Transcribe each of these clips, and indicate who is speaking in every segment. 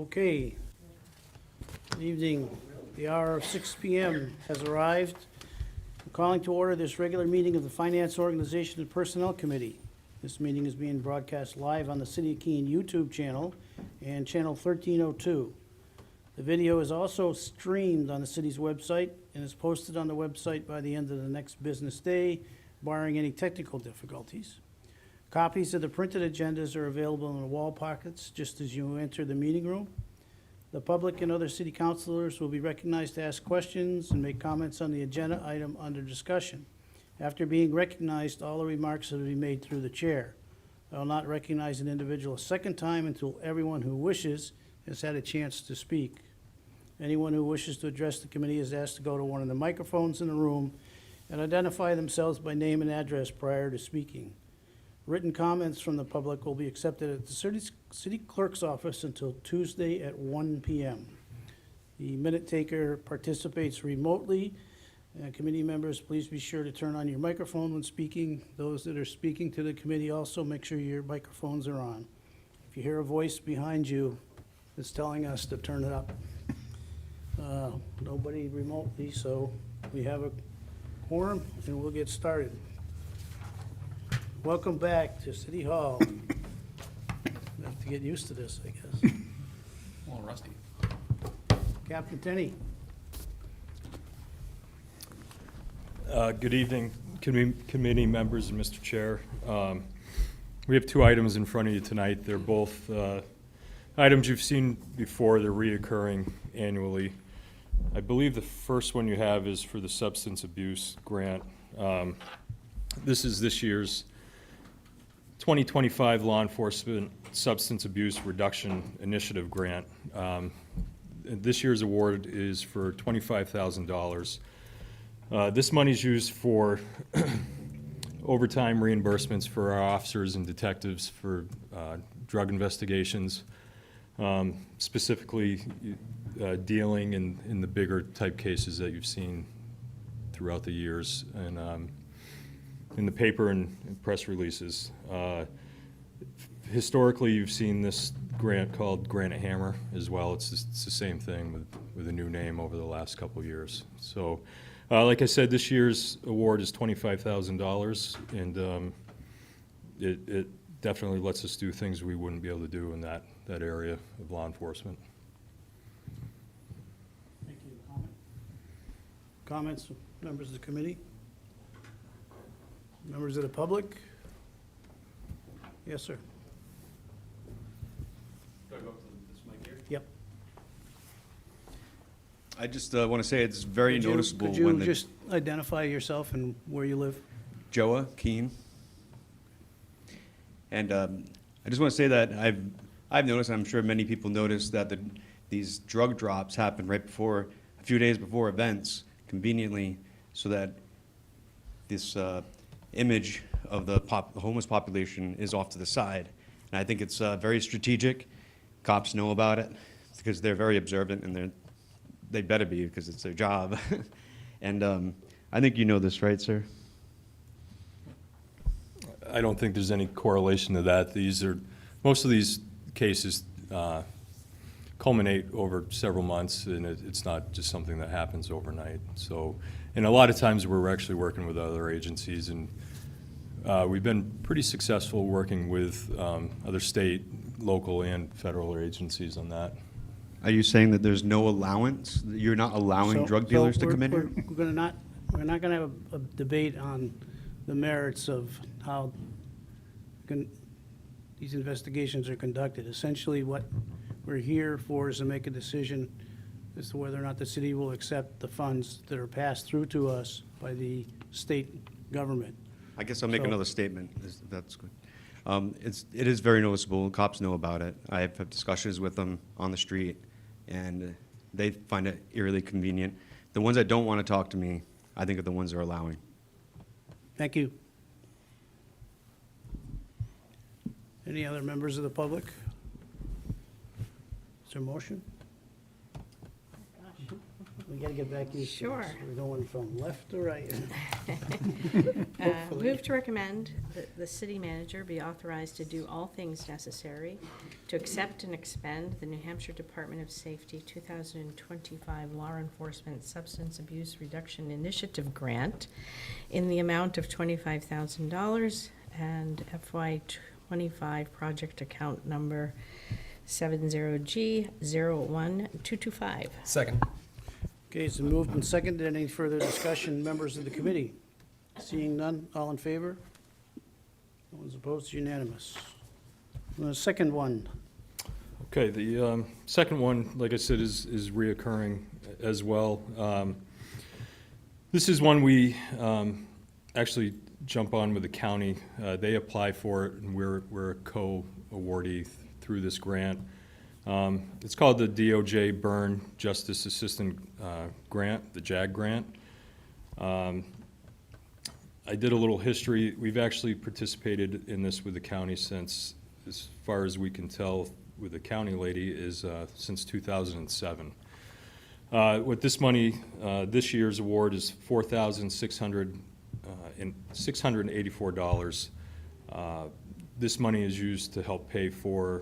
Speaker 1: Okay. Good evening. The hour of 6 p.m. has arrived. I'm calling to order this regular meeting of the Finance Organization and Personnel Committee. This meeting is being broadcast live on the City of Keene YouTube channel and channel 1302. The video is also streamed on the city's website and is posted on the website by the end of the next business day, barring any technical difficulties. Copies of the printed agendas are available in the wall pockets just as you enter the meeting room. The public and other city councilors will be recognized to ask questions and make comments on the agenda item under discussion. After being recognized, all the remarks will be made through the chair. I will not recognize an individual a second time until everyone who wishes has had a chance to speak. Anyone who wishes to address the committee is asked to go to one of the microphones in the room and identify themselves by name and address prior to speaking. Written comments from the public will be accepted at the city clerk's office until Tuesday at 1 p.m. The minute taker participates remotely. Committee members, please be sure to turn on your microphone when speaking. Those that are speaking to the committee also make sure your microphones are on. If you hear a voice behind you, it's telling us to turn it up. Nobody remotely, so we have a quorum and we'll get started. Welcome back to City Hall. We have to get used to this, I guess.
Speaker 2: A little rusty.
Speaker 1: Captain Tenney.
Speaker 3: Good evening, committee members and Mr. Chair. We have two items in front of you tonight. They're both items you've seen before. They're reoccurring annually. I believe the first one you have is for the substance abuse grant. This is this year's 2025 Law Enforcement Substance Abuse Reduction Initiative grant. This year's award is for $25,000. This money is used for overtime reimbursements for our officers and detectives for drug investigations, specifically dealing in the bigger type cases that you've seen throughout the years and in the paper and press releases. Historically, you've seen this grant called Granite Hammer as well. It's the same thing with a new name over the last couple of years. So, like I said, this year's award is $25,000, and it definitely lets us do things we wouldn't be able to do in that area of law enforcement.
Speaker 1: Thank you. Comments, members of the committee? Members of the public? Yes, sir.
Speaker 2: Do I go up to this mic here?
Speaker 1: Yep.
Speaker 4: I just want to say it's very noticeable
Speaker 1: Could you
Speaker 4: when the
Speaker 1: just identify yourself and where you live?
Speaker 4: Joa Keene, and I just want to say that I've noticed, and I'm sure many people noticed, that these drug drops happen right before, a few days before events, conveniently, so that this image of the homeless population is off to the side. And I think it's very strategic. Cops know about it because they're very observant, and they better be because it's their job. And I think you know this, right, sir?
Speaker 3: I don't think there's any correlation to that. Most of these cases culminate over several months, and it's not just something that happens overnight. So, and a lot of times we're actually working with other agencies, and we've been pretty successful working with other state, local, and federal agencies on that.
Speaker 4: Are you saying that there's no allowance? You're not allowing drug dealers to come in here?
Speaker 1: We're not gonna have a debate on the merits of how these investigations are conducted. Essentially, what we're here for is to make a decision as to whether or not the city will accept the funds that are passed through to us by the state government.
Speaker 4: I guess I'll make
Speaker 1: So-
Speaker 4: another statement. That's good. It is very noticeable. Cops know about it. I have had discussions with them on the street, and they find it eerily convenient. The ones that don't want to talk to me, I think, are the ones they're allowing.
Speaker 1: Thank you. Any other members of the public? Is there a motion? We gotta get back used to
Speaker 5: Sure.
Speaker 1: this. We're going from left to right.
Speaker 5: Move to recommend that the city manager be authorized to do all things necessary to accept and expend the New Hampshire Department of Safety 2025 Law Enforcement Substance Abuse Reduction Initiative Grant in the amount of $25,000 and FY25 project account number 70G01225.
Speaker 6: Second.
Speaker 1: Okay, it's been moved and seconded. Any further discussion, members of the committee? Seeing none, all in favor? No one's opposed, it's unanimous. The second one,
Speaker 3: Okay, the second one, like I said, is reoccurring as well. This is one we actually jump on with the county. They apply for it, and we're a co-awardee through this grant. It's called the DOJ Byrne Justice Assistant Grant, the JAG grant. I did a little history. We've actually participated in this with the county since, as far as we can tell, with the county lady, is since 2007. With this money, this year's award is $4,684. This money is used to help pay for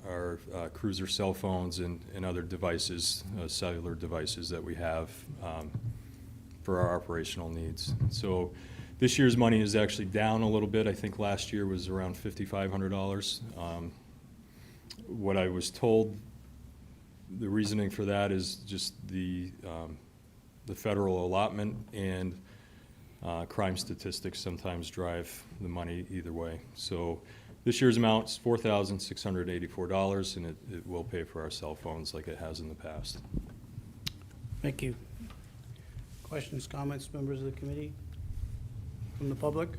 Speaker 3: our cruiser cell phones and other devices, cellular devices that we have for our operational needs. So this year's money is actually down a little bit. I think last year was around $5,500. What I was told, the reasoning for that is just the federal allotment and crime statistics sometimes drive the money either way. So this year's amount is $4,684, and it will pay for our cell phones like it has in the past.
Speaker 1: thank you. Questions, comments, members of the committee? From the public?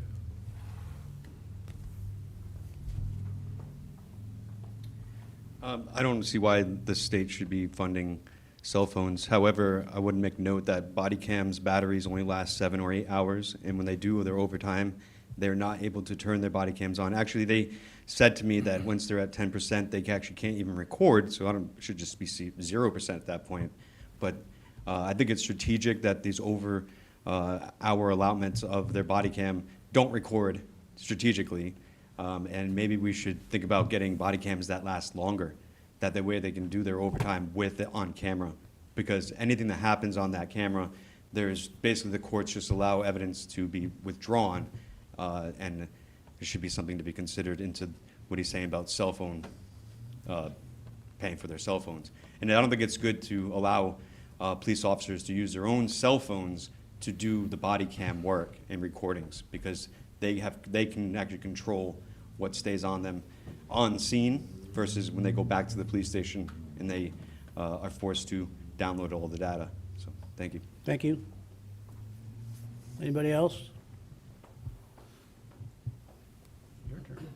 Speaker 4: I don't see why the state should be funding cell phones. However, I would make note that body cams batteries only last 7 or 8 hours, and when they do their overtime, they're not able to turn their body cams on. Actually, they said to me that once they're at 10%, they actually can't even record, so it should just be 0% at that point. But I think it's strategic that these hour allotments of their body cam don't record strategically. And maybe we should think about getting body cams that last longer, that way they can do their overtime with it on camera. Because anything that happens on that camera, there's basically the courts just allow evidence to be withdrawn, and it should be something to be considered into what he's saying about cell phone, paying for their cell phones. And I don't think it's good to allow police officers to use their own cell phones to do the body cam work and recordings, because they can actually control what stays on them on scene versus when they go back to the police station and they are forced to download all the data. So, thank you.
Speaker 1: Thank you. Anybody else? Your turn.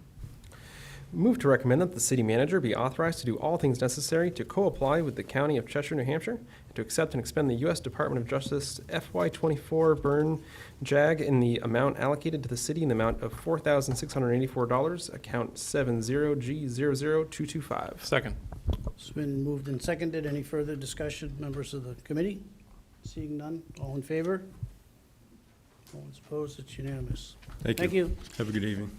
Speaker 6: Move to recommend that the city manager be authorized to do all things necessary to co-apply with the County of Cheshire, New Hampshire, and to accept and expend the U.S. Department of Justice FY24 Byrne JAG in the amount allocated to the city in the amount of $4,684, account 70G00225.
Speaker 2: Second.
Speaker 1: It's been moved and seconded. Any further discussion, members of the committee? Seeing none, all in favor? No one's opposed, it's unanimous. Thank you.
Speaker 3: Have a good evening.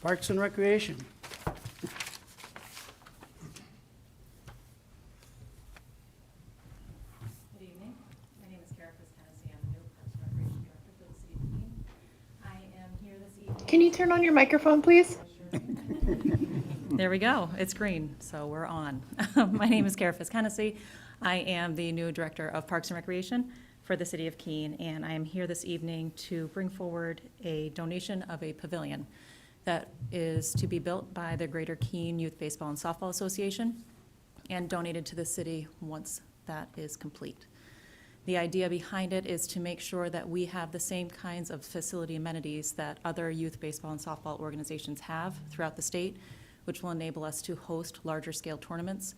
Speaker 1: Parks and Recreation.
Speaker 7: Good evening. My name is Kara Tennessee. I'm the new Parks and Recreation Director for the City of Keene. I am here this evening.
Speaker 8: Can you turn on your microphone, please?
Speaker 7: There we go. It's green, so we're on. My name is Kara Tennessee. I am the new Director of Parks and Recreation for the City of Keene, and I am here this evening to bring forward a donation of a pavilion that is to be built by the Greater Keene Youth Baseball and Softball Association and donated to the city once that is complete. The idea behind it is to make sure that we have the same kinds of facility amenities that other youth baseball and softball organizations have throughout the state, which will enable us to host larger scale tournaments,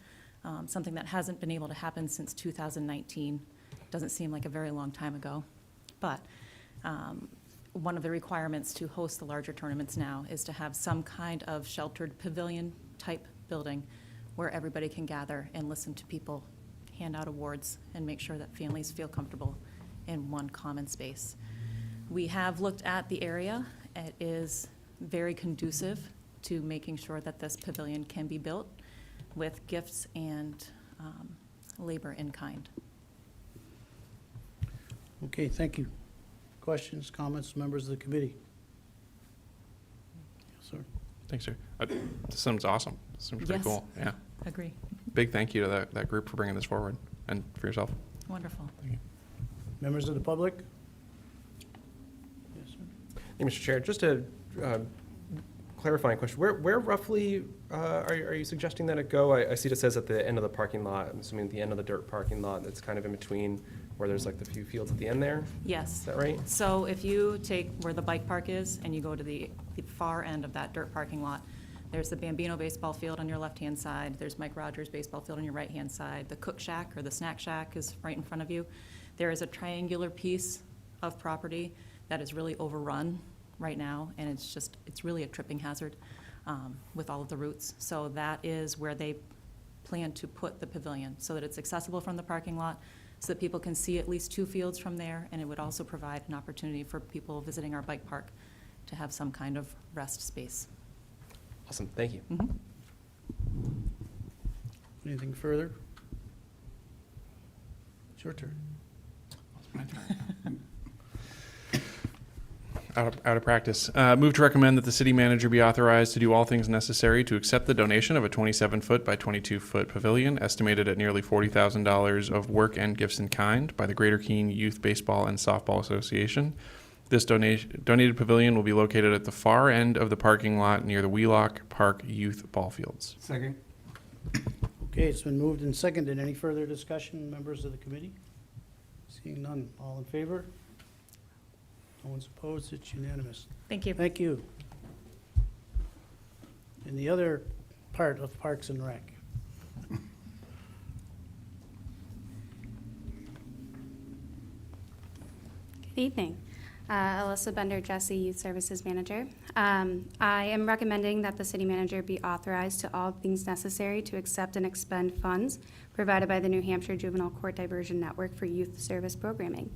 Speaker 7: something that hasn't been able to happen since 2019. Doesn't seem like a very long time ago, but one of the requirements to host the larger tournaments now is to have some kind of sheltered pavilion type building where everybody can gather and listen to people hand out awards and make sure that families feel comfortable in one common space. We have looked at the area. It is very conducive to making sure that this pavilion can be built with gifts and labor in kind.
Speaker 1: Okay, thank you. Questions, comments, members of the committee? Yes, sir.
Speaker 9: Thanks, sir. This sounds awesome. This seems pretty
Speaker 7: Yes.
Speaker 9: cool. Yeah.
Speaker 7: Agree.
Speaker 9: Big thank you to that group for bringing this forward and for yourself.
Speaker 7: Wonderful.
Speaker 1: Members of the public? Yes, sir.
Speaker 6: Hey, Mr. Chair, just a clarifying question. Where roughly are you suggesting that it go? I see it says at the end of the parking lot. I'm assuming at the end of the dirt parking lot that's kind of in between where there's like the few fields at the end there.
Speaker 7: Yes.
Speaker 6: Is that right?
Speaker 7: So if you take where the bike park is and you go to the far end of that dirt parking lot, there's the Bambino baseball field on your left-hand side. There's Mike Rogers baseball field on your right-hand side. The cook shack or the snack shack is right in front of you. There is a triangular piece of property that is really overrun right now, and it's really a tripping hazard with all of the routes. So that is where they plan to put the pavilion, so that it's accessible from the parking lot, so that people can see at least 2 fields from there, and it would also provide an opportunity for people visiting our bike park to have some kind of rest space.
Speaker 6: Awesome. Thank you.
Speaker 7: Mhm.
Speaker 1: Anything further? It's your turn.
Speaker 9: Out of practice. Move to recommend that the city manager be authorized to do all things necessary to accept the donation of a 27-foot by 22-foot pavilion estimated at nearly $40,000 of work and gifts in kind by the Greater Keene Youth Baseball and Softball Association. This donated pavilion will be located at the far end of the parking lot near the Wheelock Park Youth Ball Fields.
Speaker 2: Second.
Speaker 1: Okay, it's been moved and seconded. Any further discussion, members of the committee? Seeing none, all in favor? No one's opposed, it's unanimous.
Speaker 7: Thank you.
Speaker 1: Thank you. And the other part of Parks and Rec.
Speaker 10: Good evening. Alyssa Bender, Jesse, Youth Services Manager. I am recommending that the city manager be authorized to all things necessary to accept and expend funds provided by the New Hampshire Juvenile Court Diversion Network for youth service programming.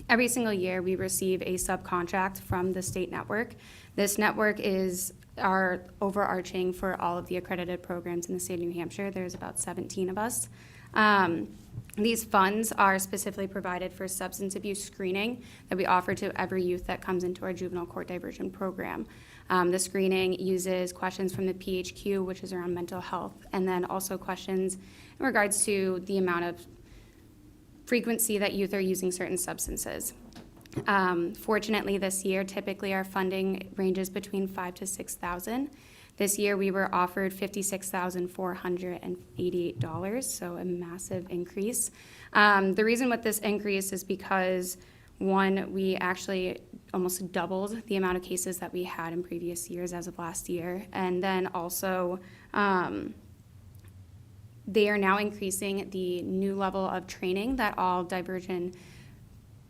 Speaker 10: Every single year, we receive a subcontract from the state network. This network is our overarching for all of the accredited programs in the state of New Hampshire. There's about 17 of us. These funds are specifically provided for substance abuse screening that we offer to every youth that comes into our juvenile court diversion program. The screening uses questions from the PHQ, which is around mental health, and then also questions in regards to the amount of frequency that youth are using certain substances. Fortunately, this year, typically our funding ranges between $5,000 to $6,000. This year, we were offered $56,488, so a massive increase. The reason with this increase is because, one, we actually almost doubled the amount of cases that we had in previous years as of last year, and then also they are now increasing the new level of training that all diversion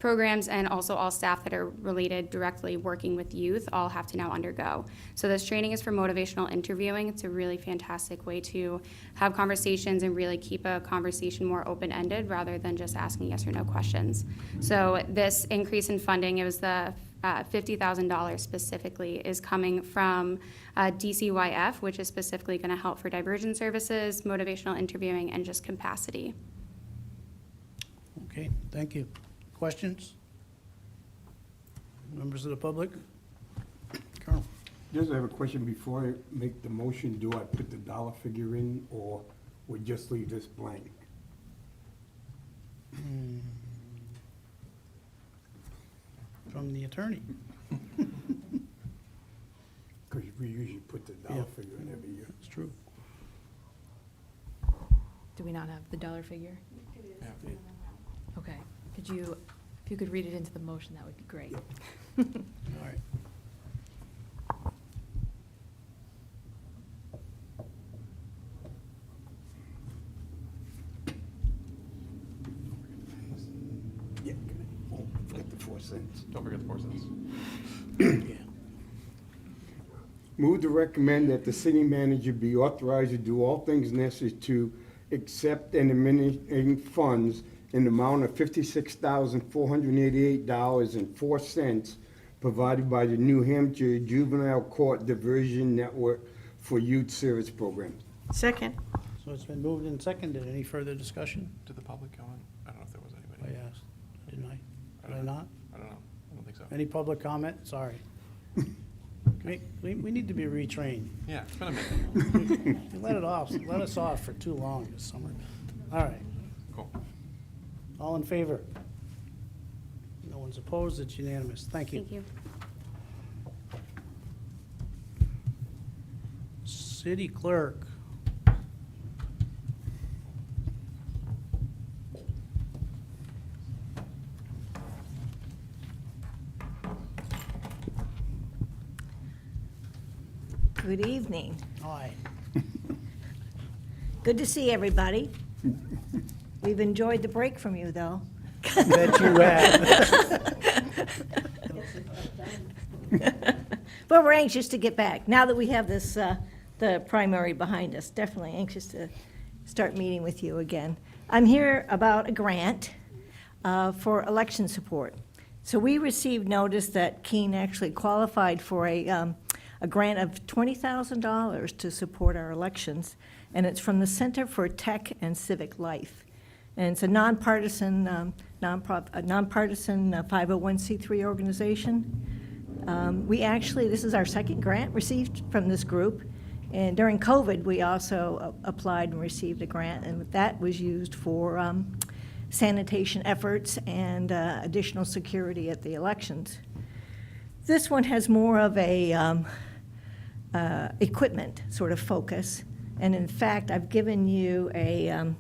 Speaker 10: programs and also all staff that are related directly working with youth all have to now undergo. So this training is for motivational interviewing. It's a really fantastic way to have conversations and really keep a conversation more open-ended rather than just asking yes or no questions. So this increase in funding, it was the $50,000 specifically, is coming from DCYF, which is specifically going to help for diversion services, motivational interviewing, and just capacity.
Speaker 1: Okay, thank you. Questions? Members of the public? Colonel?
Speaker 11: Just have a question before I make the motion. Do I put the dollar figure in, or would just leave this blank?
Speaker 1: From the attorney.
Speaker 11: Because we usually put the dollar
Speaker 1: Yeah.
Speaker 11: figure in every year.
Speaker 1: It's true.
Speaker 12: Do we not have the dollar figure?
Speaker 9: Yeah.
Speaker 12: Okay. If you could read it into the motion, that would be great.
Speaker 1: All right.
Speaker 11: Yeah, oh, forget the 4 cents.
Speaker 9: Don't forget the 4 cents.
Speaker 1: Yeah.
Speaker 11: Move to recommend that the city manager be authorized to do all things necessary to accept and administer funds in the amount of $56,488.04 provided by the New Hampshire Juvenile Court Diversion Network for Youth Service Program.
Speaker 5: Second.
Speaker 1: So it's been moved and seconded. Any further discussion?
Speaker 9: Did the public go in? I don't know if there was
Speaker 1: I
Speaker 9: anybody.
Speaker 1: asked, didn't I? Did I not?
Speaker 9: I don't know. I don't think so.
Speaker 1: Any public comment? Sorry. We need to be retrained.
Speaker 9: Yeah, it's been a minute.
Speaker 1: You let us off for too long this summer. All right,
Speaker 9: Cool.
Speaker 1: all in favor? No one's opposed, it's unanimous. Thank you.
Speaker 10: Thank you.
Speaker 1: City clerk.
Speaker 13: Good evening.
Speaker 1: Hi.
Speaker 13: Good to see everybody. We've enjoyed the break from you, though.
Speaker 1: Bet you have.
Speaker 13: But we're anxious to get back. Now that we have this, the primary behind us, definitely anxious to start meeting with you again. I'm here about a grant for election support. So we received notice that Keene actually qualified for a grant of $20,000 to support our elections, and it's from the Center for Tech and Civic Life. And it's a nonpartisan 501c3 organization. We actually, this is our second grant received from this group, and during COVID, we also applied and received a grant, and that was used for sanitation efforts and additional security at the elections. This one has more of a equipment sort of focus, and in fact, I've given you a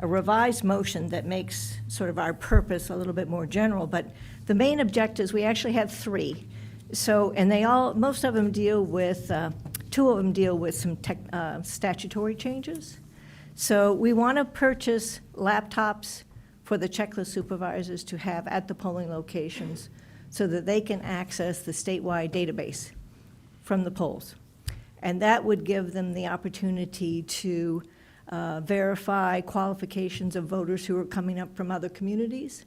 Speaker 13: revised motion that makes sort of our purpose a little bit more general, but the main objectives, we actually have three. So, and they all, most of them deal with, two of them deal with some statutory changes. So we want to purchase laptops for the checklist supervisors to have at the polling locations so that they can access the statewide database from the polls. And that would give them the opportunity to verify qualifications of voters who are coming up from other communities,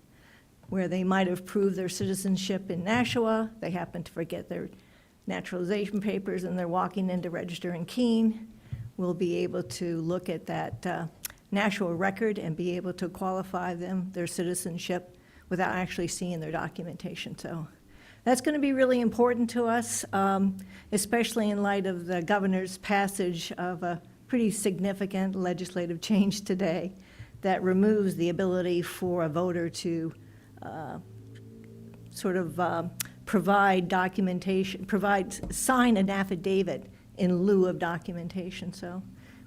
Speaker 13: where they might have proved their citizenship in Nashua, they happen to forget their naturalization papers, and they're walking in to register in Keene. We'll be able to look at that Nashua record and be able to qualify them, their citizenship, without actually seeing their documentation. So that's going to be really important to us, especially in light of the governor's passage of a pretty significant legislative change today that removes the ability for a voter to provide documentation, sign an affidavit in lieu of documentation. So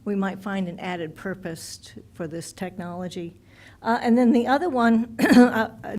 Speaker 13: we might find an added purpose for this technology. And then the other one,